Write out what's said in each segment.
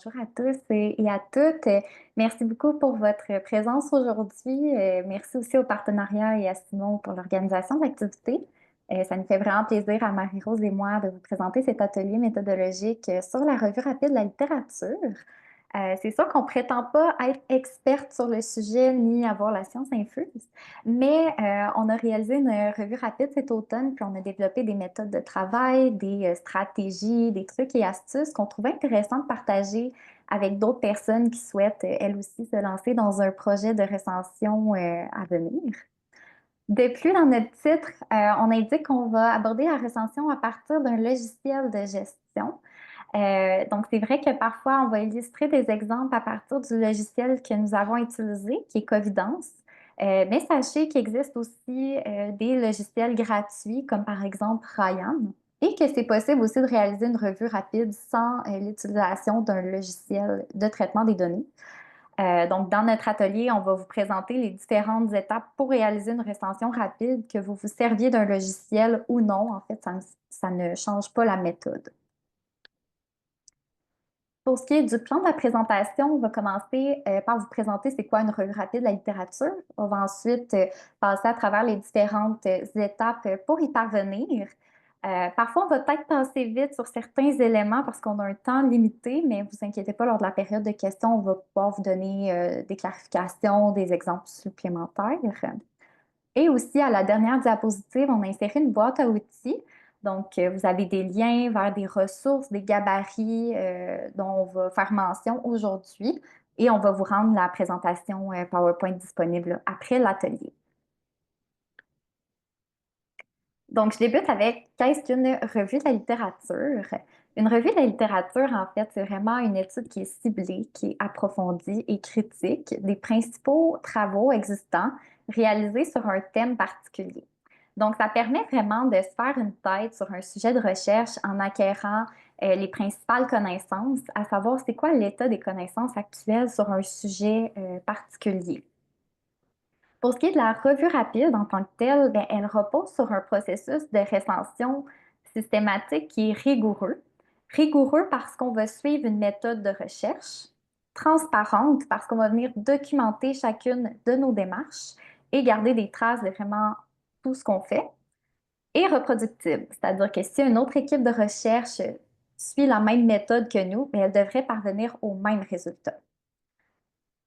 Bonjour à tous et à toutes. Merci beaucoup pour votre présence aujourd'hui. Merci aussi au partenariat et à Simon pour l'organisation de l'activité. Ça nous fait vraiment plaisir à Marie-Rose et moi de vous présenter cet atelier méthodologique sur la revue rapide de la littérature. C'est sûr qu'on prétend pas être experte sur le sujet ni avoir la science infuse, mais on a réalisé une revue rapide cet automne, puis on a développé des méthodes de travail, des stratégies, des trucs et astuces qu'on trouvait intéressant de partager avec d'autres personnes qui souhaitent elles aussi se lancer dans un projet de recension à venir. De plus, dans notre titre, on indique qu'on va aborder la recension à partir d'un logiciel de gestion. Donc, c'est vrai que parfois, on va illustrer des exemples à partir du logiciel que nous avons utilisé, qui est Covidence. Mais sachez qu'il existe aussi des logiciels gratuits, comme par exemple Ryan, et que c'est possible aussi de réaliser une revue rapide sans l'utilisation d'un logiciel de traitement des données. Donc, dans notre atelier, on va vous présenter les différentes étapes pour réaliser une recension rapide, que vous vous serviez d'un logiciel ou non. En fait, ça ne change pas la méthode. Pour ce qui est du plan de la présentation, on va commencer par vous présenter c'est quoi une revue rapide de la littérature. On va ensuite passer à travers les différentes étapes pour y parvenir. Parfois, on va peut-être passer vite sur certains éléments parce qu'on a un temps limité, mais vous inquiétez pas, lors de la période de questions, on va pouvoir vous donner des clarifications, des exemples supplémentaires. Et aussi, à la dernière diapositive, on a inséré une boîte à outils. Donc, vous avez des liens vers des ressources, des gabarits dont on va faire mention aujourd'hui et on va vous rendre la présentation PowerPoint disponible là, après l'atelier. Donc, je débute avec qu'est-ce qu'une revue de la littérature? Une revue de la littérature, en fait, c'est vraiment une étude qui est ciblée, qui est approfondie et critique des principaux travaux existants réalisés sur un thème particulier. Donc, ça permet vraiment de se faire une tête sur un sujet de recherche en acquérant les principales connaissances, à savoir c'est quoi l'état des connaissances actuelles sur un sujet particulier. Pour ce qui est de la revue rapide en tant que telle, bien, elle repose sur un processus de recension systématique qui est rigoureux. Rigoureux parce qu'on va suivre une méthode de recherche, transparente parce qu'on va venir documenter chacune de nos démarches et garder des traces de vraiment tout ce qu'on fait, et reproductible, c'est-à-dire que si une autre équipe de recherche suit la même méthode que nous, bien, elle devrait parvenir au même résultat.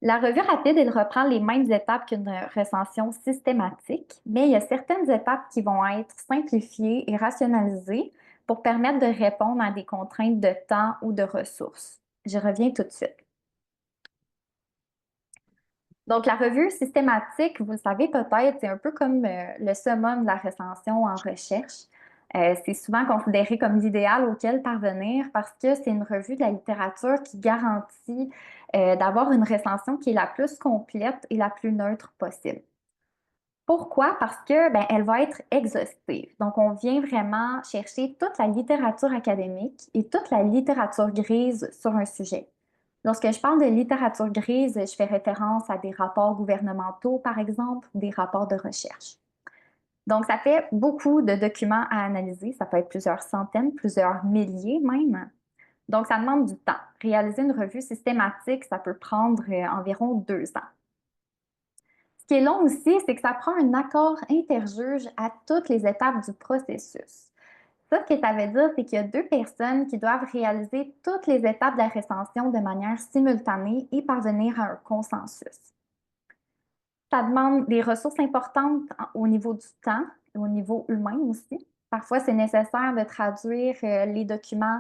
La revue rapide, elle reprend les mêmes étapes qu'une recension systématique, mais il y a certaines étapes qui vont être simplifiées et rationalisées pour permettre de répondre à des contraintes de temps ou de ressources. Je reviens tout de suite. Donc, la revue systématique, vous le savez peut-être, c'est un peu comme le summum de la recension en recherche. C'est souvent considéré comme l'idéal auquel parvenir parce que c'est une revue de la littérature qui garantit d'avoir une recension qui est la plus complète et la plus neutre possible. Pourquoi? Parce que ben, elle va être exhaustive. Donc, on vient vraiment chercher toute la littérature académique et toute la littérature grise sur un sujet. Lorsque je parle de littérature grise, je fais référence à des rapports gouvernementaux, par exemple, des rapports de recherche. Donc, ça fait beaucoup de documents à analyser. Ça peut être plusieurs centaines, plusieurs milliers même. Donc, ça demande du temps. Réaliser une revue systématique, ça peut prendre environ 2 ans. Ce qui est long aussi, c'est que ça prend un accord interjuge à toutes les étapes du processus. Ça, ce que ça veut dire, c'est qu'il y a deux personnes qui doivent réaliser toutes les étapes de la recension de manière simultanée et parvenir à un consensus. Ça demande des ressources importantes au niveau du temps et au niveau humain aussi. Parfois, c'est nécessaire de traduire les documents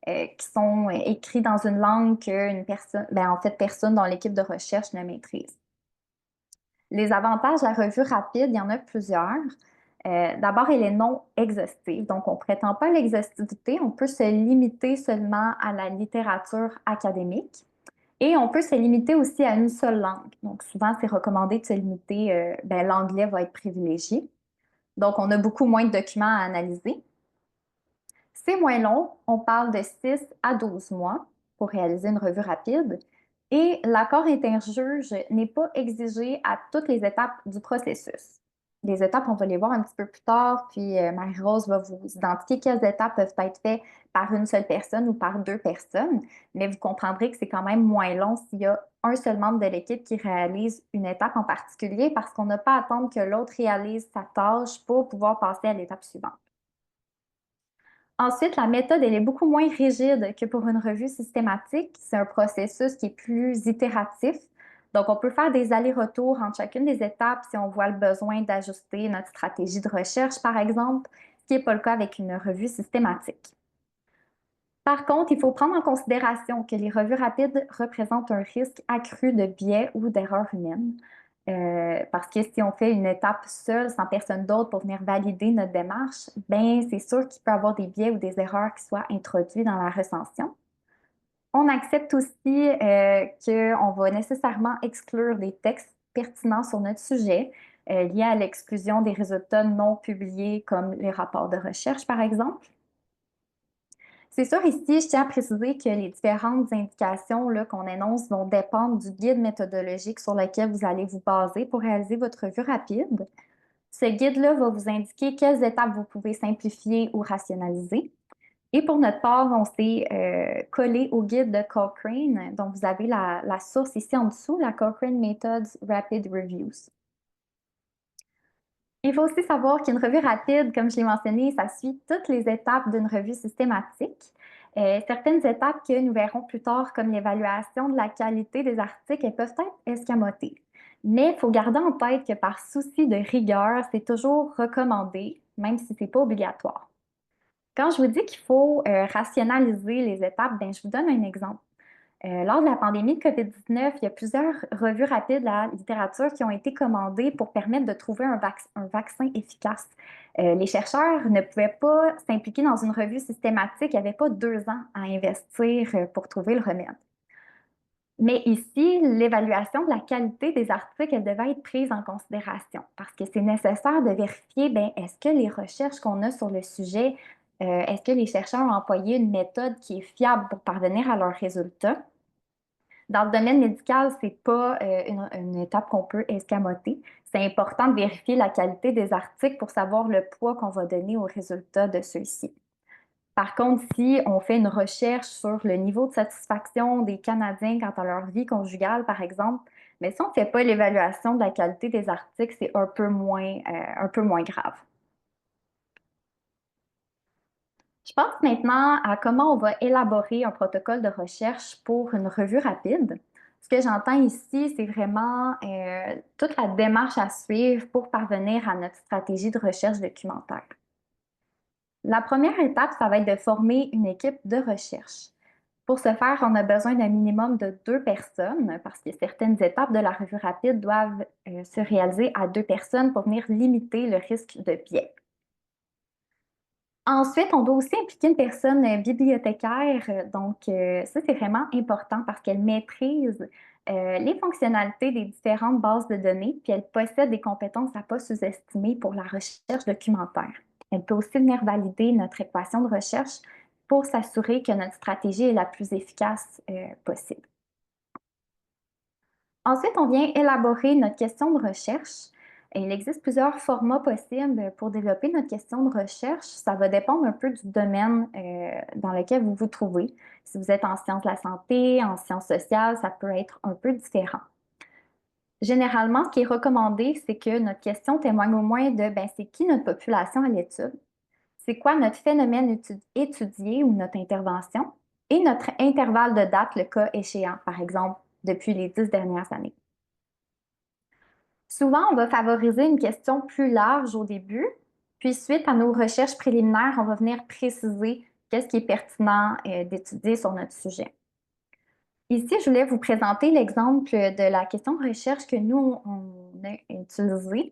qui sont écrits dans une langue qu'une personne, ben, en fait, personne dans l'équipe de recherche ne maîtrise. Les avantages de la revue rapide, il y en a plusieurs. D'abord, elle est non exhaustive, donc on ne prétend pas à l'exhaustivité, on peut se limiter seulement à la littérature académique et on peut se limiter aussi à une seule langue. Donc souvent, c'est recommandé de se limiter, ben, l'anglais va être privilégié. Donc on a beaucoup moins de documents à analyser. C'est moins long, on parle de 6 à 12 mois pour réaliser une revue rapide et l'accord interjuge n'est pas exigé à toutes les étapes du processus. Les étapes, on va les voir un petit peu plus tard, puis Marie-Rose va vous identifier quelles étapes peuvent être faites par une seule personne ou par deux personnes, mais vous comprendrez que c'est quand même moins long s'il y a un seul membre de l'équipe qui réalise une étape en particulier parce qu'on n'a pas à attendre que l'autre réalise sa tâche pour pouvoir passer à l'étape suivante. Ensuite, la méthode, elle est beaucoup moins rigide que pour une revue systématique. C'est un processus qui est plus itératif. Donc, on peut faire des allers-retours entre chacune des étapes si on voit le besoin d'ajuster notre stratégie de recherche, par exemple, ce qui n'est pas le cas avec une revue systématique. Par contre, il faut prendre en considération que les revues rapides représentent un risque accru de biais ou d'erreurs humaines. Parce que si on fait une étape seule, sans personne d'autre pour venir valider notre démarche, ben c'est sûr qu'il peut y avoir des biais ou des erreurs qui soient introduits dans la recension. On accepte aussi qu'on va nécessairement exclure des textes pertinents sur notre sujet, liés à l'exclusion des résultats non publiés, comme les rapports de recherche, par exemple. C'est sûr, ici, je tiens à préciser que les différentes indications là, qu'on énonce vont dépendre du guide méthodologique sur lequel vous allez vous baser pour réaliser votre revue rapide. Ce guide-là va vous indiquer quelles étapes vous pouvez simplifier ou rationaliser. Et pour notre part, on s'est collé au guide de Cochrane. Donc, vous avez la source ici en dessous, la Cochrane Methods Rapid Reviews. Il faut aussi savoir qu'une revue rapide, comme je l'ai mentionné, ça suit toutes les étapes d'une revue systématique. Certaines étapes que nous verrons plus tard, comme l'évaluation de la qualité des articles, elles peuvent être escamotées. Mais il faut garder en tête que par souci de rigueur, c'est toujours recommandé, même si ce n'est pas obligatoire. Quand je vous dis qu'il faut rationaliser les étapes, ben, je vous donne un exemple. Lors de la pandémie de COVID-19, il y a plusieurs revues rapides de la littérature qui ont été commandées pour permettre de trouver un vaccin efficace. Les chercheurs ne pouvaient pas s'impliquer dans une revue systématique, il n'y avait pas 2 ans à investir pour trouver le remède. Mais ici, l'évaluation de la qualité des articles, elle devait être prise en considération parce que c'est nécessaire de vérifier, ben, est-ce que les recherches qu'on a sur le sujet, est-ce que les chercheurs ont employé une méthode qui est fiable pour parvenir à leurs résultats? Dans le domaine médical, ce n'est pas une étape qu'on peut escamoter. C'est important de vérifier la qualité des articles pour savoir le poids qu'on va donner aux résultats de ceux-ci. Par contre, si on fait une recherche sur le niveau de satisfaction des Canadiens quant à leur vie conjugale, par exemple, mais si on ne fait pas l'évaluation de la qualité des articles, c'est un peu moins grave. Je pense maintenant à comment on va élaborer un protocole de recherche pour une revue rapide. Ce que j'entends ici, c'est vraiment toute la démarche à suivre pour parvenir à notre stratégie de recherche documentaire. La première étape, ça va être de former une équipe de recherche. Pour ce faire, on a besoin d'un minimum de 2 personnes parce que certaines étapes de la revue rapide doivent se réaliser à 2 personnes pour venir limiter le risque de biais. Ensuite, on doit aussi impliquer une personne bibliothécaire. Donc, ça, c'est vraiment important parce qu'elle maîtrise les fonctionnalités des différentes bases de données, puis elle possède des compétences à ne pas sous-estimer pour la recherche documentaire. Elle peut aussi venir valider notre équation de recherche pour s'assurer que notre stratégie est la plus efficace possible. Ensuite, on vient élaborer notre question de recherche. Il existe plusieurs formats possibles pour développer notre question de recherche. Ça va dépendre un peu du domaine dans lequel vous vous trouvez. Si vous êtes en sciences de la santé, en sciences sociales, ça peut être un peu différent. Généralement, ce qui est recommandé, c'est que notre question témoigne au moins de ben, c'est qui notre population à l'étude, c'est quoi notre phénomène étudié ou notre intervention, et notre intervalle de date, le cas échéant, par exemple, depuis les 10 dernières années. Souvent, on va favoriser une question plus large au début, puis suite à nos recherches préliminaires, on va venir préciser qu'est-ce qui est pertinent d'étudier sur notre sujet. Ici, je voulais vous présenter l'exemple de la question de recherche que nous, on a utilisée,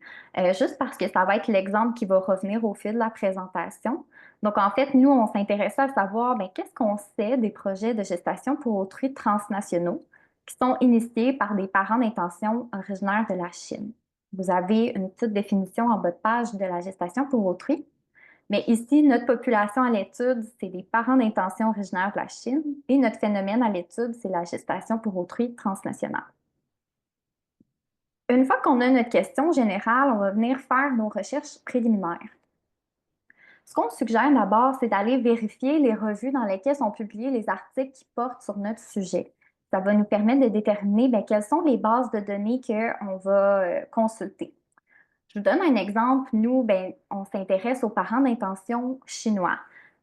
juste parce que ça va être l'exemple qui va revenir au fil de la présentation. Donc, en fait, nous, on s'intéressait à savoir ben, qu'est-ce qu'on sait des projets de gestation pour autrui transnationaux qui sont initiés par des parents d'intention originaires de la Chine. Vous avez une petite définition en bas de page de la gestation pour autrui. Mais ici, notre population à l'étude, c'est des parents d'intention originaires de la Chine et notre phénomène à l'étude, c'est la gestation pour autrui transnationale. Une fois qu'on a notre question générale, on va venir faire nos recherches préliminaires. Ce qu'on suggère d'abord, c'est d'aller vérifier les revues dans lesquelles sont publiés les articles qui portent sur notre sujet. Ça va nous permettre de déterminer quelles sont les bases de données qu'on va consulter. Je vous donne un exemple. Nous, on s'intéresse aux parents d'intention chinois.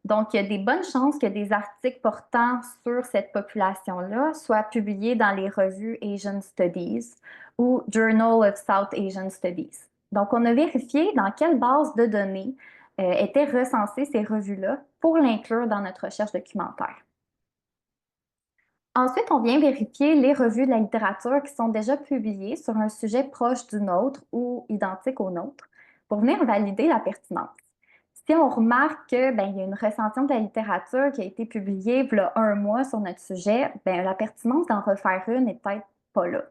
Donc, il y a des bonnes chances que des articles portant sur cette population-là soient publiés dans les revues Asian Studies ou Journal of South Asian Studies. Donc, on a vérifié dans quelle base de données étaient recensées ces revues-là pour l'inclure dans notre recherche documentaire. Ensuite, on vient vérifier les revues de la littérature qui sont déjà publiées sur un sujet proche du nôtre ou identique au nôtre pour venir valider la pertinence. Si on remarque qu'il y a une recension de la littérature qui a été publiée il y a un mois sur notre sujet, la pertinence d'en refaire une n'est peut-être pas là.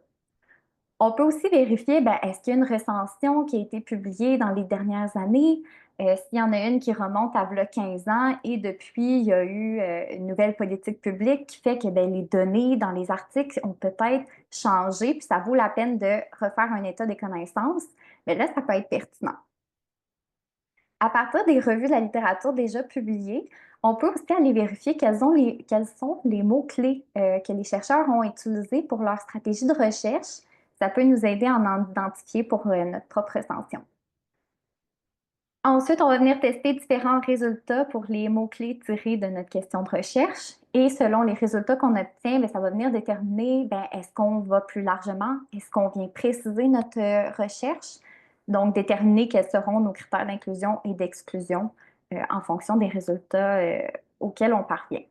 On peut aussi vérifier, est-ce qu'il y a une recension qui a été publiée dans les dernières années? S'il y en a une qui remonte à 15 ans et depuis, il y a eu une nouvelle politique publique qui fait que les données dans les articles ont peut-être changé, puis ça vaut la peine de refaire un état des connaissances, mais là, ça peut être pertinent. À partir des revues de la littérature déjà publiées, on peut aussi aller vérifier quels sont les mots-clés que les chercheurs ont utilisés pour leur stratégie de recherche. Ça peut nous aider à en identifier pour notre propre recension. Ensuite, on va venir tester différents résultats pour les mots-clés tirés de notre question de recherche. Et selon les résultats qu'on obtient, ça va venir déterminer est-ce qu'on va plus largement, est-ce qu'on vient préciser notre recherche, donc déterminer quels seront nos critères d'inclusion et d'exclusion en fonction des résultats auxquels on parvient.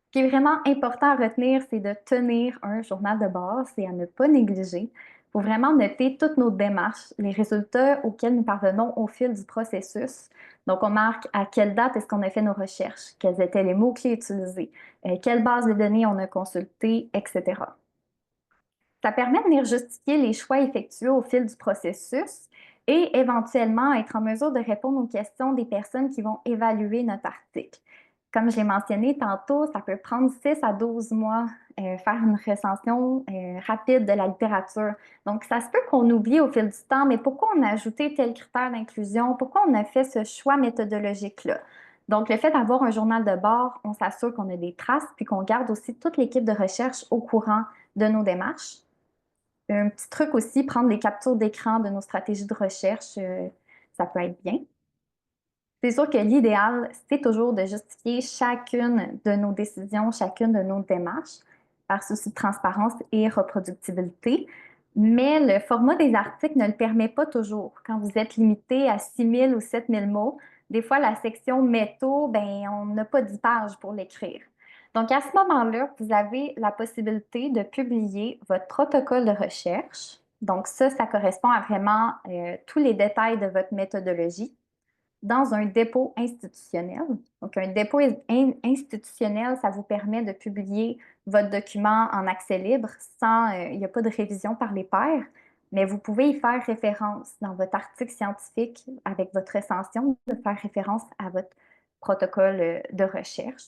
Ce qui est vraiment important à retenir, c'est de tenir un journal de base et à ne pas négliger. Il faut vraiment noter toutes nos démarches, les résultats auxquels nous parvenons au fil du processus. Donc, on marque à quelle date est-ce qu'on a fait nos recherches, quels étaient les mots-clés utilisés, quelle base de données on a consultées, etc. Ça permet de venir justifier les choix effectués au fil du processus et éventuellement être en mesure de répondre aux questions des personnes qui vont évaluer notre article. Comme je l'ai mentionné tantôt, ça peut prendre 6 à 12 mois faire une recension rapide de la littérature. Donc, ça se peut qu'on oublie au fil du temps, mais pourquoi on a ajouté tel critère d'inclusion? Pourquoi on a fait ce choix méthodologique-là? Donc, le fait d'avoir un journal de bord, on s'assure qu'on a des traces puis qu'on garde aussi toute l'équipe de recherche au courant de nos démarches. Un petit truc aussi, prendre des captures d'écran de nos stratégies de recherche, ça peut être bien. C'est sûr que l'idéal, c'est toujours de justifier chacune de nos décisions, chacune de nos démarches par souci de transparence et reproductibilité. Mais le format des articles ne le permet pas toujours. Quand vous êtes limité à 6 000 ou 7 000 mots, des fois, la section métaux, on n'a pas 10 pages pour l'écrire. Donc, à ce moment-là, vous avez la possibilité de publier votre protocole de recherche. Donc, ça correspond à vraiment tous les détails de votre méthodologie dans un dépôt institutionnel. Donc, un dépôt institutionnel, ça vous permet de publier votre document en accès libre sans, il n'y a pas de révision par les pairs, mais vous pouvez y faire référence dans votre article scientifique avec votre recension, de faire référence à votre protocole de recherche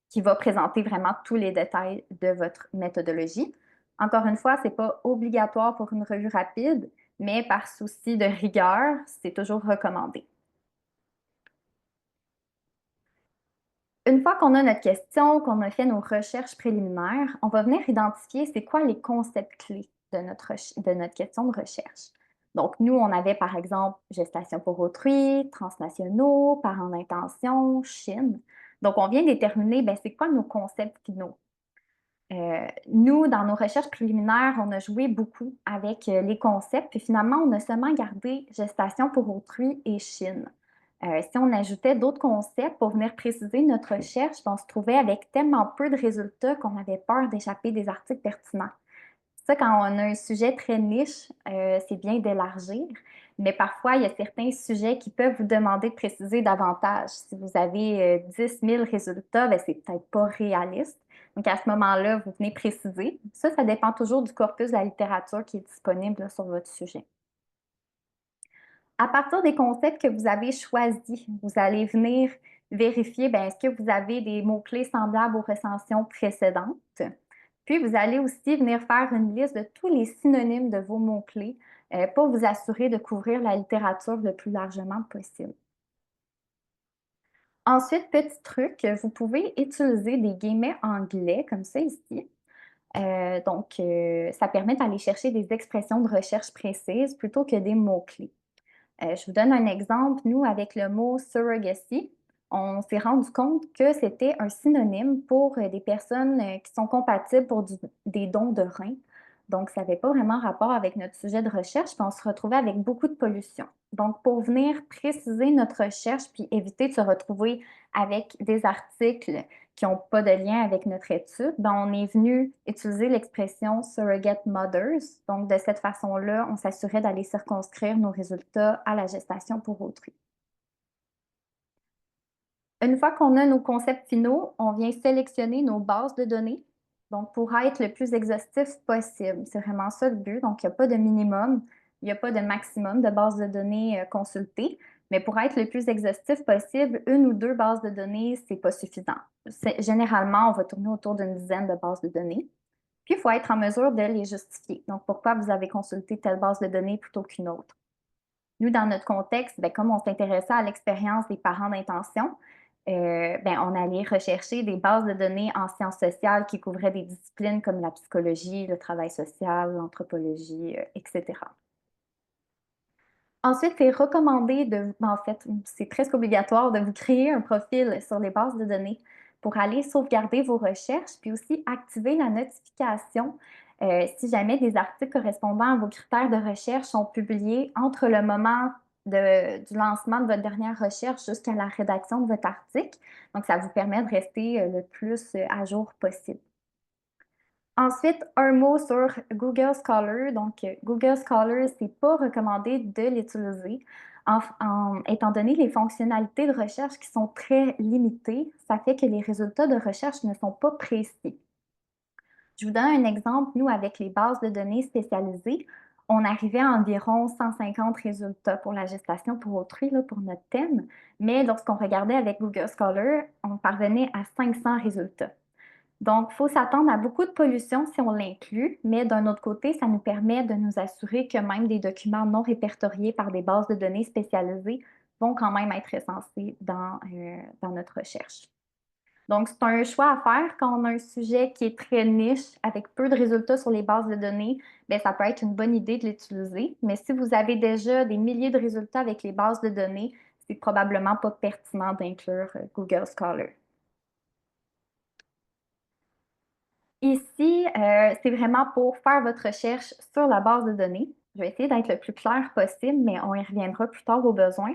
qui va présenter vraiment tous les détails de votre méthodologie. Encore une fois, ce n'est pas obligatoire pour une revue rapide, mais par souci de rigueur, c'est toujours recommandé. Une fois qu'on a notre question, qu'on a fait nos recherches préliminaires, on va venir identifier c'est quoi les concepts clés de notre question de recherche. Donc, nous, on avait par exemple gestation pour autrui, transnationaux, parents d'intention, Chine. Donc, on vient déterminer c'est quoi nos concepts finaux. Nous, dans nos recherches préliminaires, on a joué beaucoup avec les concepts, puis finalement, on a seulement gardé gestation pour autrui et Chine. Si on ajoutait d'autres concepts pour venir préciser notre recherche, on se trouvait avec tellement peu de résultats qu'on avait peur d'échapper des articles pertinents. Ça, quand on a un sujet très niche, c'est bien d'élargir, mais parfois, il y a certains sujets qui peuvent vous demander de préciser davantage. Si vous avez 10 000 résultats, c'est peut-être pas réaliste. Donc, à ce moment-là, vous venez préciser. Ça dépend toujours du corpus de la littérature qui est disponible là, sur votre sujet. À partir des concepts que vous avez choisis, vous allez venir vérifier est-ce que vous avez des mots-clés semblables aux recensions précédentes. Puis, vous allez aussi venir faire une liste de tous les synonymes de vos mots-clés pour vous assurer de couvrir la littérature le plus largement possible. Ensuite, petit truc, vous pouvez utiliser des guillemets anglais comme ça ici. Ça permet d'aller chercher des expressions de recherche précises plutôt que des mots-clés. Je vous donne un exemple. Nous, avec le mot surrogacy, on s'est rendu compte que c'était un synonyme pour des personnes qui sont compatibles pour des dons de reins. Donc, ça n'avait pas vraiment rapport avec notre sujet de recherche, puis on se retrouvait avec beaucoup de pollution. Donc, pour venir préciser notre recherche puis éviter de se retrouver avec des articles qui n'ont pas de lien avec notre étude, ben, on est venu utiliser l'expression surrogate mothers. Donc, de cette façon-là, on s'assurait d'aller circonscrire nos résultats à la gestation pour autrui. Une fois qu'on a nos concepts finaux, on vient sélectionner nos bases de données. Donc, pour être le plus exhaustif possible, c'est vraiment ça le but. Donc, il n'y a pas de minimum, il n'y a pas de maximum de bases de données consultées. Mais pour être le plus exhaustif possible, une ou deux bases de données, c'est pas suffisant. Généralement, on va tourner autour d'une dizaine de bases de données. Puis, il faut être en mesure de les justifier. Donc, pourquoi vous avez consulté telle base de données plutôt qu'une autre? Nous, dans notre contexte, bien, comme on s'intéressait à l'expérience des parents d'intention, bien, on allait rechercher des bases de données en sciences sociales qui couvraient des disciplines comme la psychologie, le travail social, l'anthropologie, etc. Ensuite, c'est recommandé en fait, c'est presque obligatoire de vous créer un profil sur les bases de données pour aller sauvegarder vos recherches, puis aussi activer la notification si jamais des articles correspondant à vos critères de recherche sont publiés entre le moment du lancement de votre dernière recherche jusqu'à la rédaction de votre article. Donc, ça vous permet de rester le plus à jour possible. Ensuite, un mot sur Google Scholar. Donc, Google Scholar, c'est pas recommandé de l'utiliser étant donné les fonctionnalités de recherche qui sont très limitées. Ça fait que les résultats de recherche ne sont pas précis. Je vous donne un exemple. Nous, avec les bases de données spécialisées, on arrivait à environ 150 résultats pour la gestation pour autrui, là, pour notre thème. Mais lorsqu'on regardait avec Google Scholar, on parvenait à 500 résultats. Donc, il faut s'attendre à beaucoup de pollution si on l'inclut, mais d'un autre côté, ça nous permet de nous assurer que même des documents non répertoriés par des bases de données spécialisées vont quand même être recensés dans notre recherche. Donc, c'est un choix à faire quand on a un sujet qui est très niche avec peu de résultats sur les bases de données. Bien, ça peut être une bonne idée de l'utiliser. Mais si vous avez déjà des milliers de résultats avec les bases de données, c'est probablement pas pertinent d'inclure Google Scholar. Ici, c'est vraiment pour faire votre recherche sur la base de données. Je vais essayer d'être le plus clair possible, mais on y reviendra plus tard au besoin.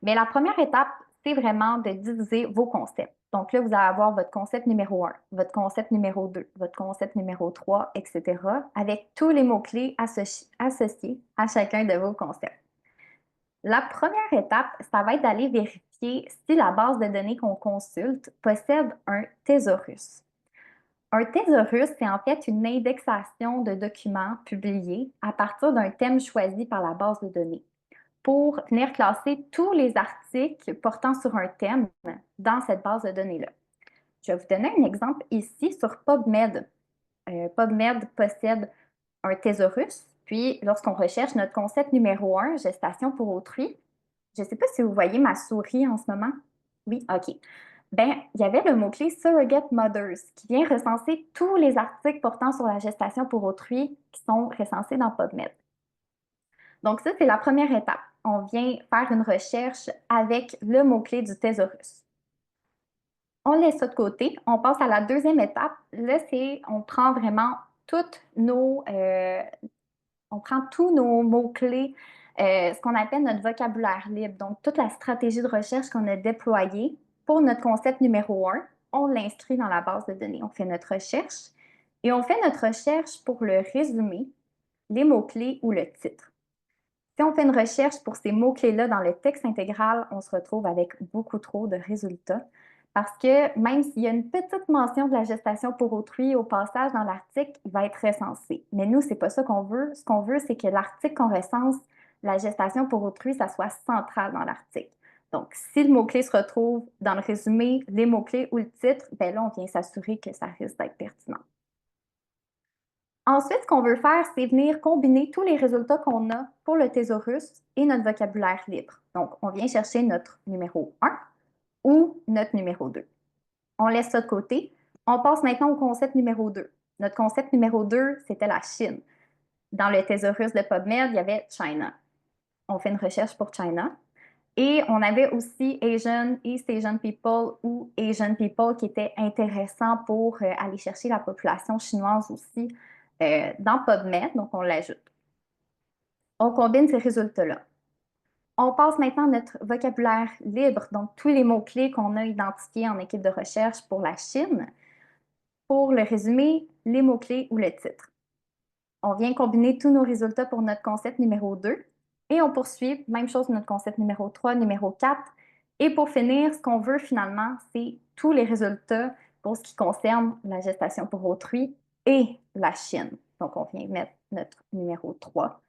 Mais la première étape, c'est vraiment de diviser vos concepts. Donc là, vous allez avoir votre concept numéro 1, votre concept numéro 2, votre concept numéro 3, etc., avec tous les mots-clés associés à chacun de vos concepts. La première étape, ça va être d'aller vérifier si la base de données qu'on consulte possède un thésaurus. Un thésaurus, c'est en fait une indexation de documents publiés à partir d'un thème choisi par la base de données pour venir classer tous les articles portant sur un thème dans cette base de données-là. Je vais vous donner un exemple ici sur PubMed. PubMed possède un thésaurus, puis lorsqu'on recherche notre concept numéro 1, gestation pour autrui, je ne sais pas si vous voyez ma souris en ce moment. Oui, OK. Ben, il y avait le mot-clé Surrogate Mothers qui vient recenser tous les articles portant sur la gestation pour autrui qui sont recensés dans PubMed. Donc, ça, c'est la première étape. On vient faire une recherche avec le mot-clé du thésaurus. On laisse ça de côté. On passe à la deuxième étape. Là, c'est on prend vraiment toutes on prend tous nos mots-clés, ce qu'on appelle notre vocabulaire libre. Donc, toute la stratégie de recherche qu'on a déployée pour notre concept numéro 1, on l'inscrit dans la base de données. On fait notre recherche et on fait notre recherche pour le résumé, les mots-clés ou le titre. Si on fait une recherche pour ces mots-clés-là dans le texte intégral, on se retrouve avec beaucoup trop de résultats parce que même s'il y a une petite mention de la gestation pour autrui au passage dans l'article, il va être recensé. Mais nous, c'est pas ça qu'on veut. Ce qu'on veut, c'est que l'article qu'on recense, la gestation pour autrui, ça soit central dans l'article. Donc, si le mot-clé se retrouve dans le résumé, les mots-clés ou le titre, ben là, on vient s'assurer que ça risque d'être pertinent. Ensuite, ce qu'on veut faire, c'est venir combiner tous les résultats qu'on a pour le thésaurus et notre vocabulaire libre. Donc, on vient chercher notre numéro 1 ou notre numéro 2. On laisse ça de côté. On passe maintenant au concept numéro 2. Notre concept numéro 2, c'était la Chine. Dans le thésaurus de PubMed, il y avait China. On fait une recherche pour China. Et on avait aussi Asian, East Asian People ou Asian People qui était intéressant pour aller chercher la population chinoise aussi dans PubMed, donc on l'ajoute. On combine ces résultats-là. On passe maintenant à notre vocabulaire libre, donc tous les mots-clés qu'on a identifiés en équipe de recherche pour la Chine. Pour le résumé, les mots-clés ou le titre. On vient combiner tous nos résultats pour notre concept numéro 2 et on poursuit, même chose pour notre concept numéro 3, numéro 4. Et pour finir, ce qu'on veut finalement, c'est tous les résultats pour ce qui concerne la gestation pour autrui et la Chine. Donc, on vient mettre notre numéro 3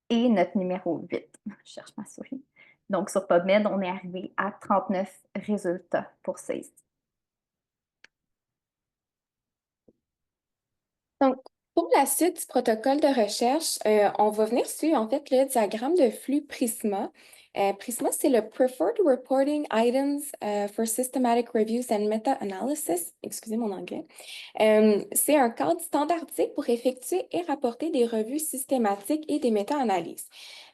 et notre numéro 8. Je cherche ma souris. Donc, sur PubMed, on est arrivé à 39 résultats pour ça ici. Donc, pour la suite du protocole de recherche, on va venir suivre en fait le diagramme de flux Prisma. Prisma, c'est le Preferred Reporting Items for Systematic Reviews and Meta-Analysis. Excusez mon anglais. C'est un cadre standardisé pour effectuer et rapporter des revues systématiques et des méta-analyses.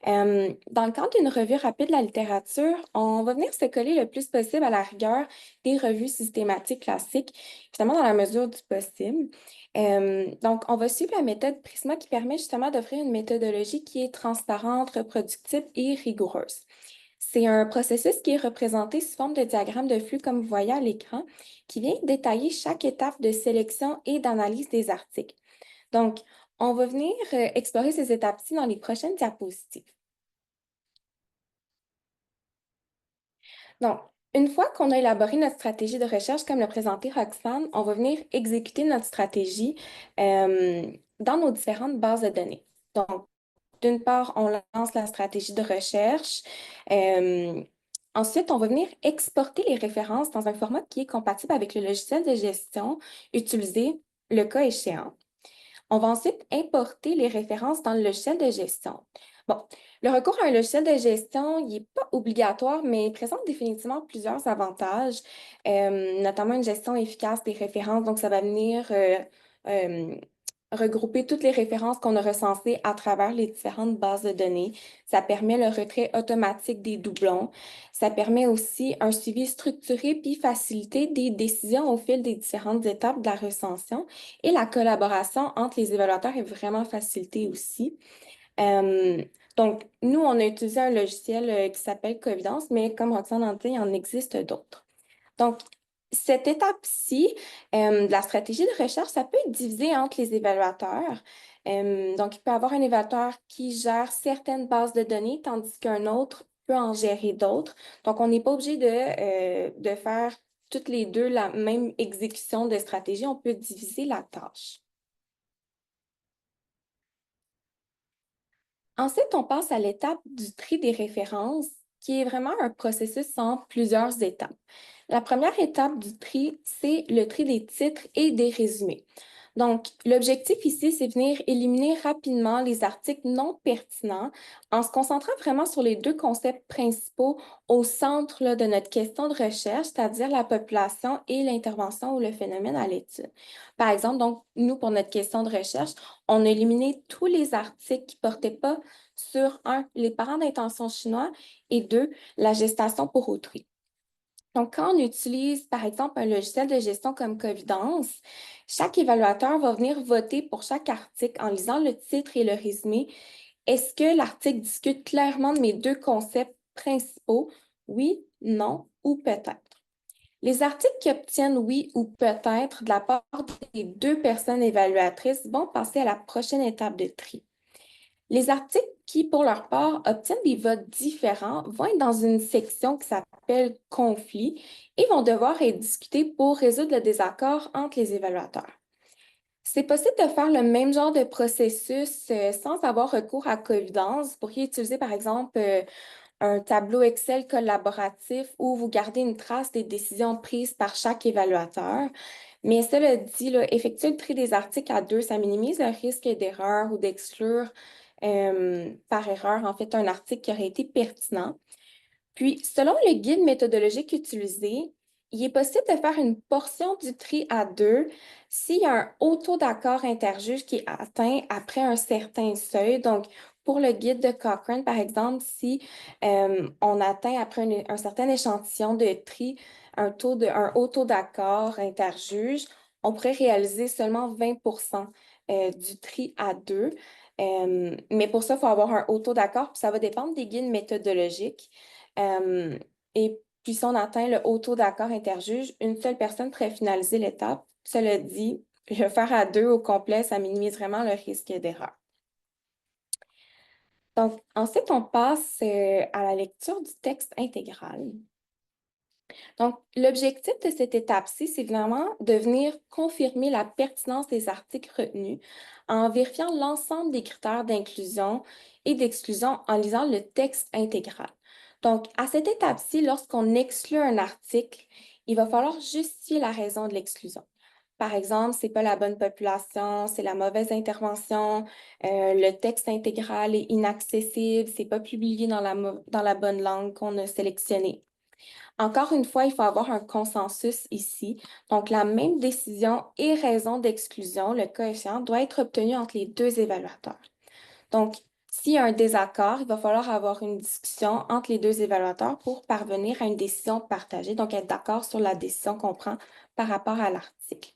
Dans le cadre d'une revue rapide de la littérature, on va venir se coller le plus possible à la rigueur des revues systématiques classiques, évidemment dans la mesure du possible. Donc, on va suivre la méthode Prisma qui permet justement d'offrir une méthodologie qui est transparente, reproductible et rigoureuse. C'est un processus qui est représenté sous forme de diagramme de flux, comme vous voyez à l'écran, qui vient détailler chaque étape de sélection et d'analyse des articles. Donc, on va venir explorer ces étapes-ci dans les prochaines diapositives. Donc, une fois qu'on a élaboré notre stratégie de recherche, comme l'a présenté Roxane, on va venir exécuter notre stratégie dans nos différentes bases de données. Donc, d'une part, on lance la stratégie de recherche. Ensuite, on va venir exporter les références dans un format qui est compatible avec le logiciel de gestion utilisé le cas échéant. On va ensuite importer les références dans le logiciel de gestion. Bon, le recours à un logiciel de gestion, il n'est pas obligatoire, mais il présente définitivement plusieurs avantages, notamment une gestion efficace des références. Donc, ça va venir regrouper toutes les références qu'on a recensées à travers les différentes bases de données. Ça permet le retrait automatique des doublons. Ça permet aussi un suivi structuré puis facilité des décisions au fil des différentes étapes de la recension. Et la collaboration entre les évaluateurs est vraiment facilitée aussi. Donc, nous, on a utilisé un logiciel qui s'appelle Covidence, mais comme Roxane en dit, il en existe d'autres. Donc, cette étape-ci de la stratégie de recherche, ça peut être divisé entre les évaluateurs. Donc, il peut y avoir un évaluateur qui gère certaines bases de données, tandis qu'un autre peut en gérer d'autres. Donc, on n'est pas obligé de faire toutes les deux la même exécution de stratégie. On peut diviser la tâche. Ensuite, on passe à l'étape du tri des références, qui est vraiment un processus en plusieurs étapes. La première étape du tri, c'est le tri des titres et des résumés. Donc, l'objectif ici, c'est venir éliminer rapidement les articles non pertinents en se concentrant vraiment sur les deux concepts principaux au centre là, de notre question de recherche, c'est-à-dire la population et l'intervention ou le phénomène à l'étude. Par exemple, donc, nous, pour notre question de recherche, on a éliminé tous les articles qui ne portaient pas sur, un, les parents d'intention chinois et deux, la gestation pour autrui. Donc, quand on utilise, par exemple, un logiciel de gestion comme Covidence, chaque évaluateur va venir voter pour chaque article en lisant le titre et le résumé. Est-ce que l'article discute clairement de mes deux concepts principaux? Oui, non ou peut-être. Les articles qui obtiennent oui ou peut-être de la part des deux personnes évaluatrices vont passer à la prochaine étape de tri. Les articles qui, pour leur part, obtiennent des votes différents vont être dans une section qui s'appelle conflit et vont devoir être discutés pour résoudre le désaccord entre les évaluateurs. C'est possible de faire le même genre de processus sans avoir recours à Covidence. Vous pourriez utiliser, par exemple, un tableau Excel collaboratif où vous gardez une trace des décisions prises par chaque évaluateur. Mais cela dit, là, effectuer le tri des articles à deux, ça minimise le risque d'erreur ou d'exclure par erreur, en fait, un article qui aurait été pertinent. Puis, selon le guide méthodologique utilisé, il est possible de faire une portion du tri à deux s'il y a un haut taux d'accord interjuge qui est atteint après un certain seuil. Donc, pour le guide de Cochrane, par exemple, si on atteint après un certain échantillon de tri un haut taux d'accord interjuge, on pourrait réaliser seulement 20% du tri à deux. Mais pour ça, il faut avoir un haut taux d'accord, puis ça va dépendre des guides méthodologiques. Euh, et puis, si on atteint le haut taux d'accord interjuge, une seule personne pourrait finaliser l'étape. Cela dit, le faire à deux au complet, ça minimise vraiment le risque d'erreur. Donc, ensuite, on passe à la lecture du texte intégral. Donc, l'objectif de cette étape-ci, c'est vraiment de venir confirmer la pertinence des articles retenus en vérifiant l'ensemble des critères d'inclusion et d'exclusion en lisant le texte intégral. Donc, à cette étape-ci, lorsqu'on exclut un article, il va falloir justifier la raison de l'exclusion. Par exemple, c'est pas la bonne population, c'est la mauvaise intervention, le texte intégral est inaccessible, c'est pas publié dans la bonne langue qu'on a sélectionnée. Encore une fois, il faut avoir un consensus ici. Donc, la même décision et raison d'exclusion, le coefficient, doit être obtenu entre les deux évaluateurs. Donc, s'il y a un désaccord, il va falloir avoir une discussion entre les deux évaluateurs pour parvenir à une décision partagée, donc être d'accord sur la décision qu'on prend par rapport à l'article.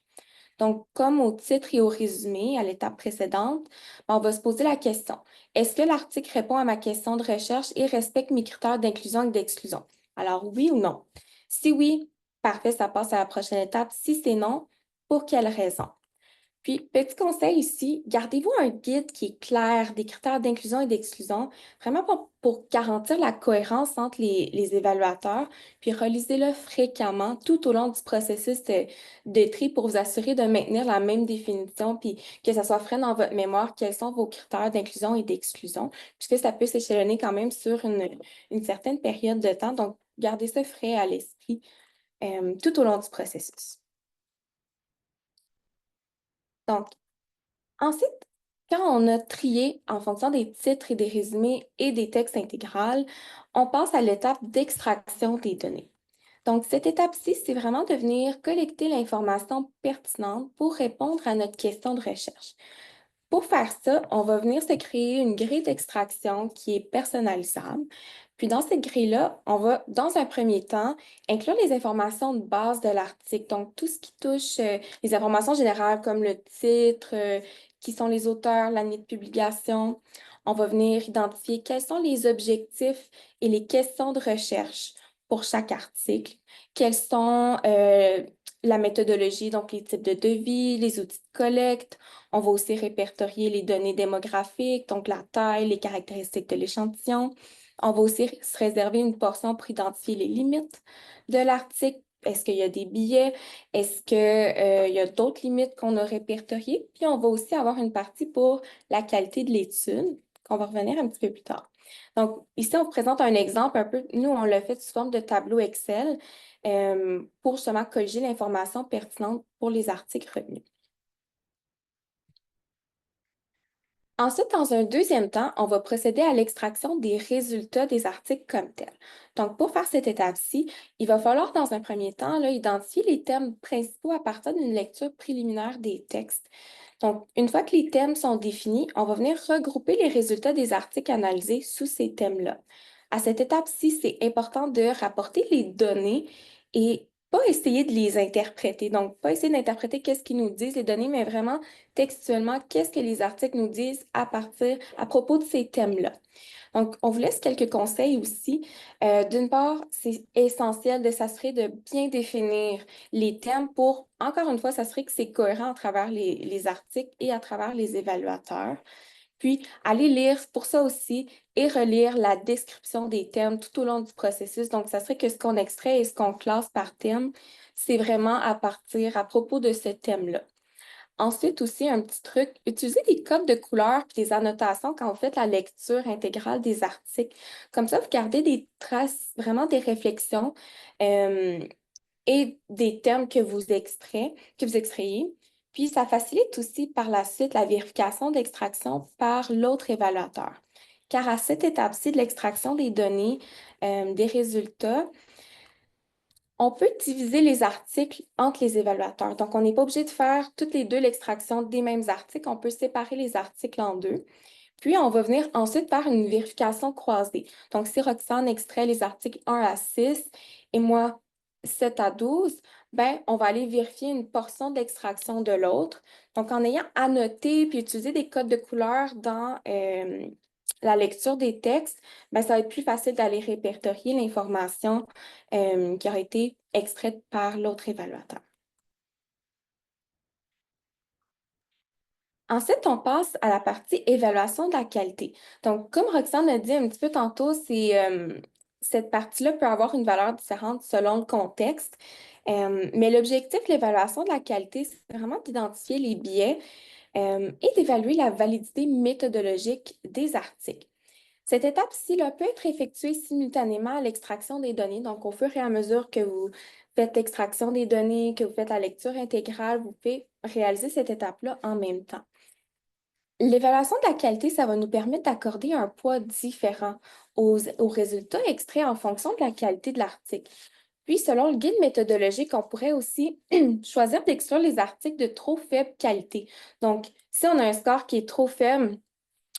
Donc, comme au titre et au résumé à l'étape précédente, on va se poser la question, est-ce que l'article répond à ma question de recherche et respecte mes critères d'inclusion et d'exclusion? Alors, oui ou non? Si oui, parfait, ça passe à la prochaine étape. Si c'est non, pour quelle raison? Puis, petit conseil ici, gardez-vous un guide qui est clair des critères d'inclusion et d'exclusion, vraiment pour garantir la cohérence entre les évaluateurs, puis relisez-le fréquemment tout au long du processus de tri pour vous assurer de maintenir la même définition, puis que ça soit frais dans votre mémoire, quels sont vos critères d'inclusion et d'exclusion, puisque ça peut s'échelonner quand même sur une certaine période de temps. Donc, gardez ça frais à l'esprit tout au long du processus. Donc, ensuite, quand on a trié en fonction des titres et des résumés et des textes intégrales, on passe à l'étape d'extraction des données. Donc, cette étape-ci, c'est vraiment de venir collecter l'information pertinente pour répondre à notre question de recherche. Pour faire ça, on va venir se créer une grille d'extraction qui est personnalisable. Puis dans cette grille-là, on va, dans un premier temps, inclure les informations de base de l'article. Donc, tout ce qui touche les informations générales comme le titre, qui sont les auteurs, l'année de publication. On va venir identifier quels sont les objectifs et les questions de recherche pour chaque article. Quels sont la méthodologie, donc les types de devis, les outils de collecte. On va aussi répertorier les données démographiques, donc la taille, les caractéristiques de l'échantillon. On va aussi se réserver une portion pour identifier les limites de l'article. Est-ce qu'il y a des biais? Est-ce qu'il y a d'autres limites qu'on a répertoriées? Puis on va aussi avoir une partie pour la qualité de l'étude, qu'on va revenir un petit peu plus tard. Donc, ici, on vous présente un exemple un peu. Nous, on l'a fait sous forme de tableau Excel pour justement corriger l'information pertinente pour les articles retenus. Ensuite, dans un deuxième temps, on va procéder à l'extraction des résultats des articles comme tels. Donc, pour faire cette étape-ci, il va falloir, dans un premier temps, là, identifier les thèmes principaux à partir d'une lecture préliminaire des textes. Donc, une fois que les thèmes sont définis, on va venir regrouper les résultats des articles analysés sous ces thèmes-là. À cette étape-ci, c'est important de rapporter les données et pas essayer de les interpréter. Donc, pas essayer d'interpréter qu'est-ce qu'ils nous disent les données, mais vraiment textuellement, qu'est-ce que les articles nous disent à propos de ces thèmes-là. Donc, on vous laisse quelques conseils aussi. D'une part, c'est essentiel de s'assurer de bien définir les thèmes pour, encore une fois, s'assurer que c'est cohérent à travers les articles et à travers les évaluateurs. Puis, aller lire pour ça aussi et relire la description des thèmes tout au long du processus. Donc, ça serait que ce qu'on extrait et ce qu'on classe par thème, c'est vraiment à propos de ce thème-là. Ensuite, aussi, un petit truc, utilisez des codes de couleurs et des annotations quand vous faites la lecture intégrale des articles. Comme ça, vous gardez des traces, vraiment des réflexions euh, et des termes que vous extrayez. Puis, ça facilite aussi par la suite la vérification d'extraction par l'autre évaluateur. Car à cette étape-ci de l'extraction des données, des résultats, on peut diviser les articles entre les évaluateurs. Donc, on n'est pas obligé de faire toutes les deux l'extraction des mêmes articles. On peut séparer les articles en deux. Puis, on va venir ensuite faire une vérification croisée. Donc, si Roxane extrait les articles 1 à 6 et moi 7 à 12, ben, on va aller vérifier une portion d'extraction de l'autre. Donc, en ayant annoté puis utilisé des codes de couleur dans la lecture des textes, ben, ça va être plus facile d'aller répertorier l'information qui aura été extraite par l'autre évaluateur. Ensuite, on passe à la partie évaluation de la qualité. Donc, comme Roxane a dit un petit peu tantôt, cette partie-là peut avoir une valeur différente selon le contexte. Mais l'objectif de l'évaluation de la qualité, c'est vraiment d'identifier les biais et d'évaluer la validité méthodologique des articles. Cette étape-ci là, peut être effectuée simultanément à l'extraction des données. Donc, au fur et à mesure que vous faites l'extraction des données, que vous faites la lecture intégrale, vous pouvez réaliser cette étape-là en même temps. L'évaluation de la qualité, ça va nous permettre d'accorder un poids différent aux résultats extraits en fonction de la qualité de l'article. Puis, selon le guide méthodologique, on pourrait aussi choisir d'exclure les articles de trop faible qualité. Donc, si on a un score qui est trop faible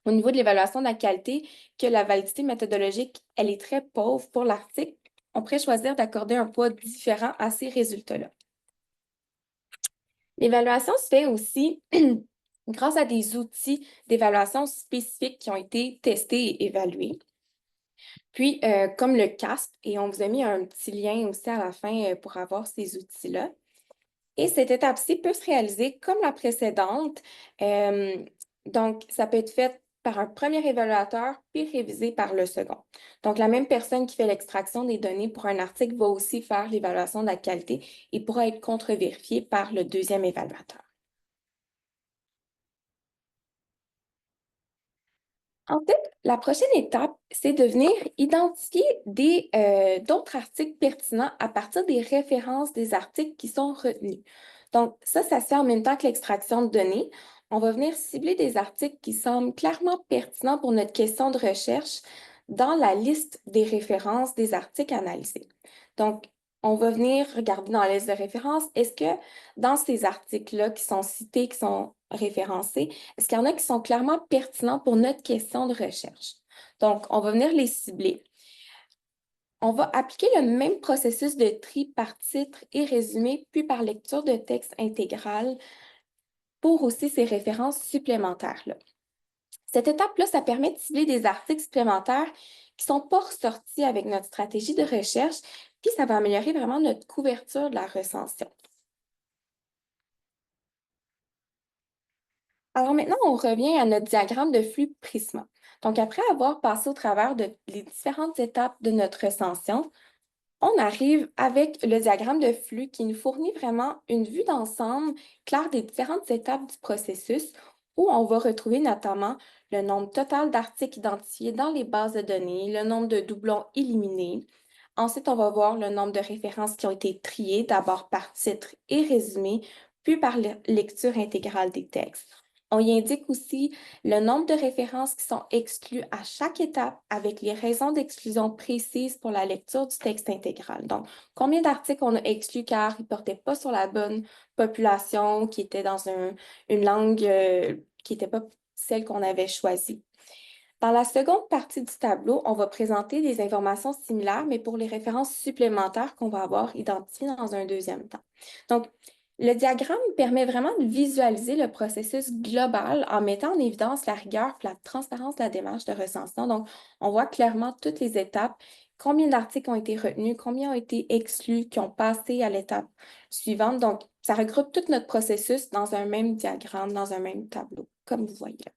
au niveau de l'évaluation de la qualité, que la validité méthodologique, elle est très pauvre pour l'article, on pourrait choisir d'accorder un poids différent à ces résultats-là. L'évaluation se fait aussi grâce à des outils d'évaluation spécifiques qui ont été testés et évalués. Puis, comme le CASP, et on vous a mis un petit lien aussi à la fin pour avoir ces outils-là. Et cette étape-ci peut se réaliser comme la précédente. Euh, donc, ça peut être fait par un premier évaluateur, puis révisé par le second. Donc, la même personne qui fait l'extraction des données pour un article va aussi faire l'évaluation de la qualité et pourra être contre-vérifiée par le deuxième évaluateur. En fait, la prochaine étape, c'est de venir identifier d'autres articles pertinents à partir des références des articles qui sont retenus. Donc, ça se fait en même temps que l'extraction de données. On va venir cibler des articles qui semblent clairement pertinents pour notre question de recherche dans la liste des références des articles analysés. Donc, on va venir regarder dans la liste de références, est-ce que dans ces articles-là qui sont cités, qui sont référencés, est-ce qu'il y en a qui sont clairement pertinents pour notre question de recherche? Donc, on va venir les cibler. On va appliquer le même processus de tri par titre et résumé, puis par lecture de texte intégral pour aussi ces références supplémentaires-là. Cette étape-là, ça permet de cibler des articles supplémentaires qui ne sont pas ressortis avec notre stratégie de recherche, puis ça va améliorer vraiment notre couverture de la recension. Alors maintenant, on revient à notre diagramme de flux Prisma. Donc, après avoir passé au travers les différentes étapes de notre recension, on arrive avec le diagramme de flux qui nous fournit vraiment une vue d'ensemble claire des différentes étapes du processus où on va retrouver notamment le nombre total d'articles identifiés dans les bases de données, le nombre de doublons éliminés. Ensuite, on va voir le nombre de références qui ont été triées, d'abord par titre et résumé, puis par lecture intégrale des textes. On y indique aussi le nombre de références qui sont exclues à chaque étape avec les raisons d'exclusion précises pour la lecture du texte intégral. Donc, combien d'articles on a exclus car ils ne portaient pas sur la bonne population, qui était dans une langue qui n'était pas celle qu'on avait choisie. Dans la seconde partie du tableau, on va présenter des informations similaires, mais pour les références supplémentaires qu'on va avoir identifiées dans un deuxième temps. Donc, le diagramme permet vraiment de visualiser le processus global en mettant en évidence la rigueur et la transparence de la démarche de recensement. Donc, on voit clairement toutes les étapes, combien d'articles ont été retenus, combien ont été exclus, qui ont passé à l'étape suivante. Donc, ça regroupe tout notre processus dans un même diagramme, dans un même tableau, comme vous voyez là.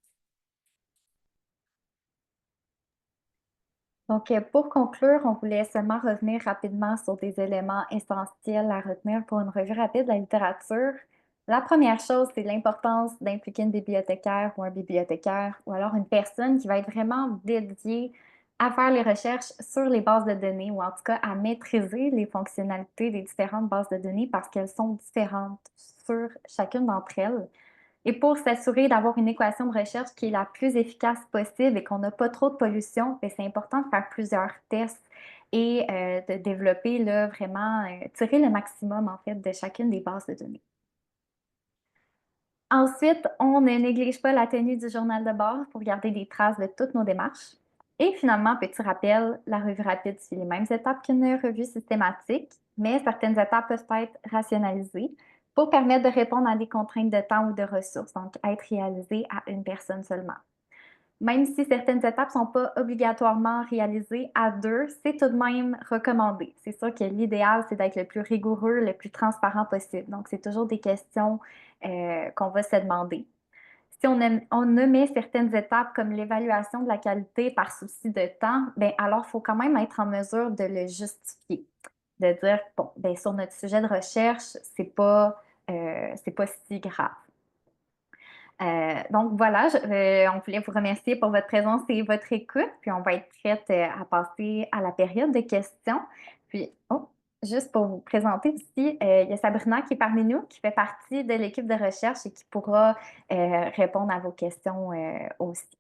Donc, pour conclure, on voulait seulement revenir rapidement sur des éléments essentiels à retenir pour une revue rapide de la littérature. La première chose, c'est l'importance d'impliquer une bibliothécaire ou un bibliothécaire ou alors une personne qui va être vraiment dédiée à faire les recherches sur les bases de données ou en tout cas à maîtriser les fonctionnalités des différentes bases de données parce qu'elles sont différentes sur chacune d'entre elles. Et pour s'assurer d'avoir une équation de recherche qui est la plus efficace possible et qu'on n'a pas trop de pollution, ben, c'est important de faire plusieurs tests et de développer là, vraiment, tirer le maximum en fait de chacune des bases de données. Ensuite, on ne néglige pas la tenue du journal de bord pour garder des traces de toutes nos démarches. Et finalement, petit rappel, la revue rapide suit les mêmes étapes qu'une revue systématique, mais certaines étapes peuvent être rationalisées pour permettre de répondre à des contraintes de temps ou de ressources, donc être réalisées à une personne seulement. Même si certaines étapes ne sont pas obligatoirement réalisées à deux, c'est tout de même recommandé. C'est sûr que l'idéal, c'est d'être le plus rigoureux, le plus transparent possible. Donc, c'est toujours des questions qu'on va se demander. Si on omet certaines étapes comme l'évaluation de la qualité par souci de temps, ben alors il faut quand même être en mesure de le justifier. De dire, bon, ben sur notre sujet de recherche, c'est pas si grave. Donc voilà, on voulait vous remercier pour votre présence et votre écoute, puis on va être prête à passer à la période de questions. Puis, oh, juste pour vous présenter aussi, il y a Sabrina qui est parmi nous, qui fait partie de l'équipe de recherche et qui pourra répondre à vos questions aussi.